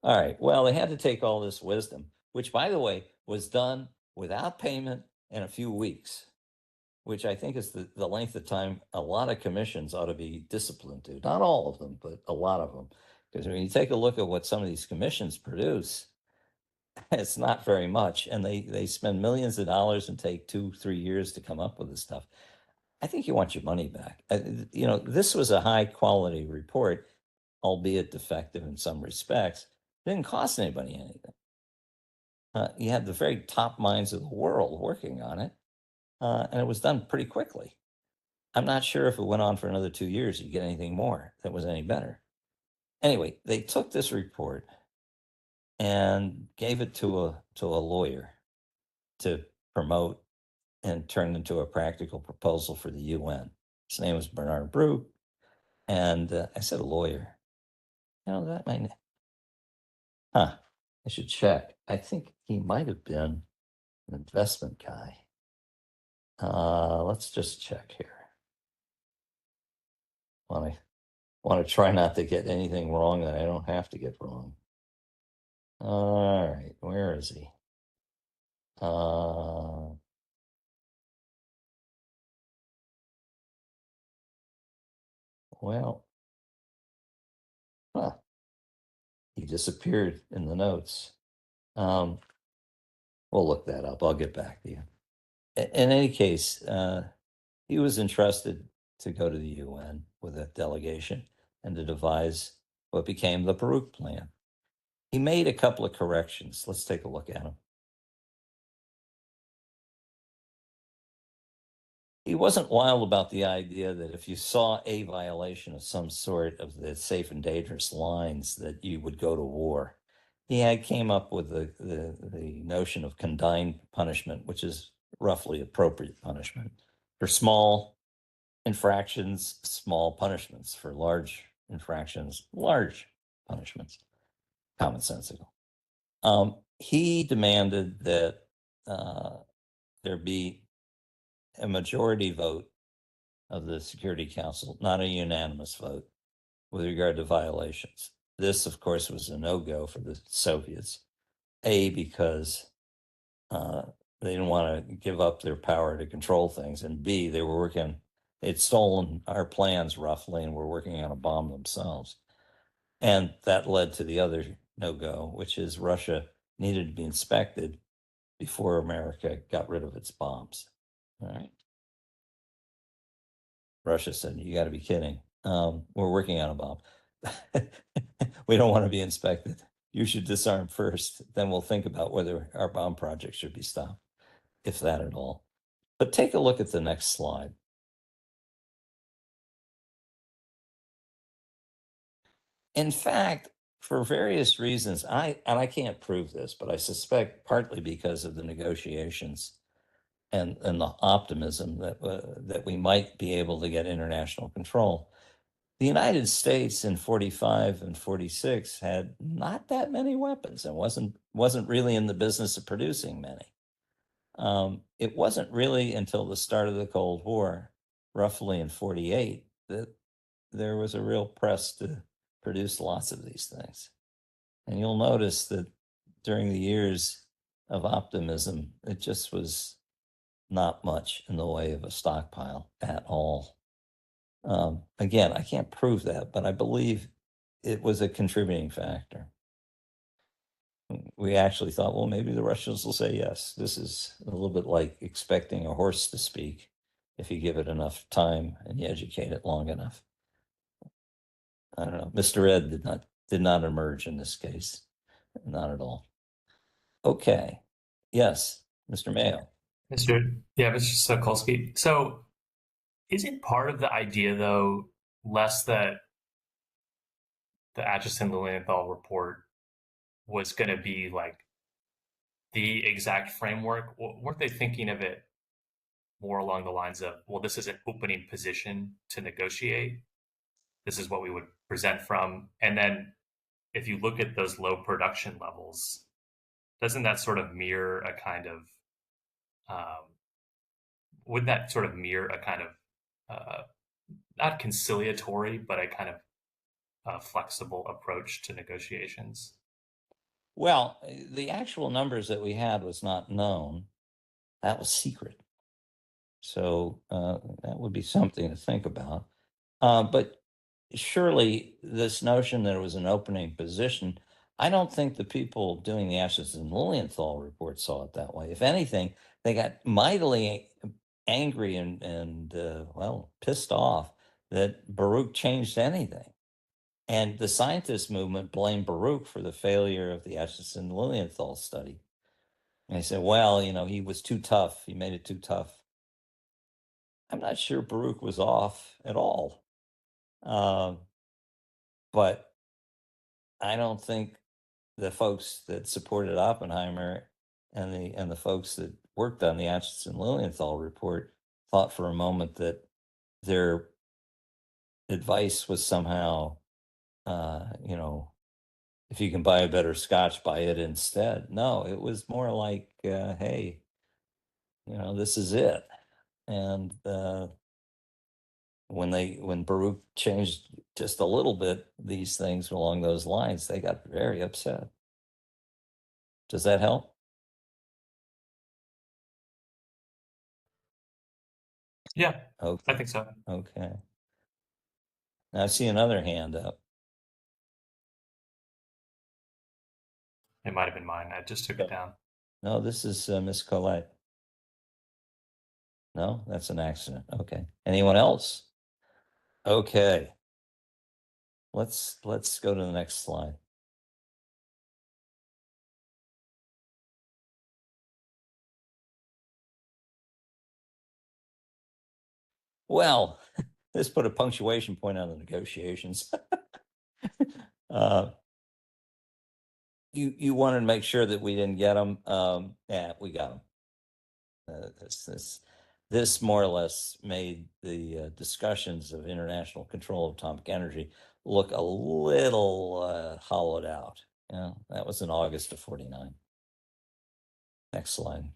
All right. Well, they had to take all this wisdom, which, by the way, was done without payment in a few weeks, which I think is the length of time a lot of commissions ought to be disciplined to. Not all of them, but a lot of them. Because when you take a look at what some of these commissions produce, it's not very much. And they spend millions of dollars and take 2-3 years to come up with this stuff. I think you want your money back. This was a high quality report, albeit defective in some respects. It didn't cost anybody anything. You had the very top minds of the world working on it, and it was done pretty quickly. I'm not sure if it went on for another 2 years, you get anything more that was any better. Anyway, they took this report and gave it to a lawyer to promote and turn into a practical proposal for the UN. His name was Bernard Baruch, and I said a lawyer. That might. Huh. I should check. I think he might have been an investment guy. Let's just check here. Want to try not to get anything wrong that I don't have to get wrong. All right, where is he? Well, he disappeared in the notes. We'll look that up. I'll get back to you. In any case, he was entrusted to go to the UN with a delegation and to devise what became the Baruch Plan. He made a couple of corrections. Let's take a look at them. He wasn't wild about the idea that if you saw a violation of some sort of the safe and dangerous lines that you would go to war. He had came up with the notion of condign punishment, which is roughly appropriate punishment. For small infractions, small punishments. For large infractions, large punishments. Commonsensical. He demanded that there be a majority vote of the Security Council, not a unanimous vote, with regard to violations. This, of course, was a no-go for the Soviets. A, because they didn't want to give up their power to control things, and B, they'd stolen our plans roughly and were working on a bomb themselves. And that led to the other no-go, which is Russia needed to be inspected before America got rid of its bombs. All right. Russia said, "You got to be kidding. We're working on a bomb. We don't want to be inspected. You should disarm first. Then we'll think about whether our bomb project should be stopped, if that at all." But take a look at the next slide. In fact, for various reasons, I can't prove this, but I suspect partly because of the negotiations and the optimism that we might be able to get international control. The United States in 45 and 46 had not that many weapons and wasn't really in the business of producing many. It wasn't really until the start of the Cold War, roughly in 48, that there was a real press to produce lots of these things. And you'll notice that during the years of optimism, it just was not much in the way of a stockpile at all. Again, I can't prove that, but I believe it was a contributing factor. We actually thought, well, maybe the Russians will say yes. This is a little bit like expecting a horse to speak if you give it enough time and you educate it long enough. I don't know. Mr. Ed did not emerge in this case. Not at all. Okay. Yes, Mr. Mayo. Mr. Sokolsky. So, is it part of the idea, though, less that the Acheson Lilienthal report was going to be like the exact framework? Weren't they thinking of it more along the lines of, well, this is an opening position to negotiate. This is what we would present from. And then if you look at those low production levels, doesn't that sort of mirror a kind of, would that sort of mirror a kind of, not conciliatory, but a kind of flexible approach to negotiations? Well, the actual numbers that we had was not known. That was secret. So that would be something to think about. But surely this notion that it was an opening position, I don't think the people doing the Acheson Lilienthal report saw it that way. If anything, they got mightily angry and well, pissed off that Baruch changed anything. And the scientist movement blamed Baruch for the failure of the Acheson Lilienthal study. And they said, well, he was too tough. He made it too tough. I'm not sure Baruch was off at all. But I don't think the folks that supported Oppenheimer and the folks that worked on the Acheson Lilienthal report thought for a moment that their advice was somehow, if you can buy a better scotch, buy it instead. No, it was more like, hey, this is it. And when Baruch changed just a little bit these things along those lines, they got very upset. Does that help? Yeah, I Okay. think so. Okay. Now I see another hand up. It might have been mine. I just took it down. No, this is Miss Colette. No, that's an accident. Okay. Anyone else? Okay. Let's go to the next slide. Well, let's put a punctuation point on the negotiations. You wanted to make sure that we didn't get them. Yeah, we got them. This more or less made the discussions of international control of atomic energy look a little hollowed out. That was in August of '49. Next slide.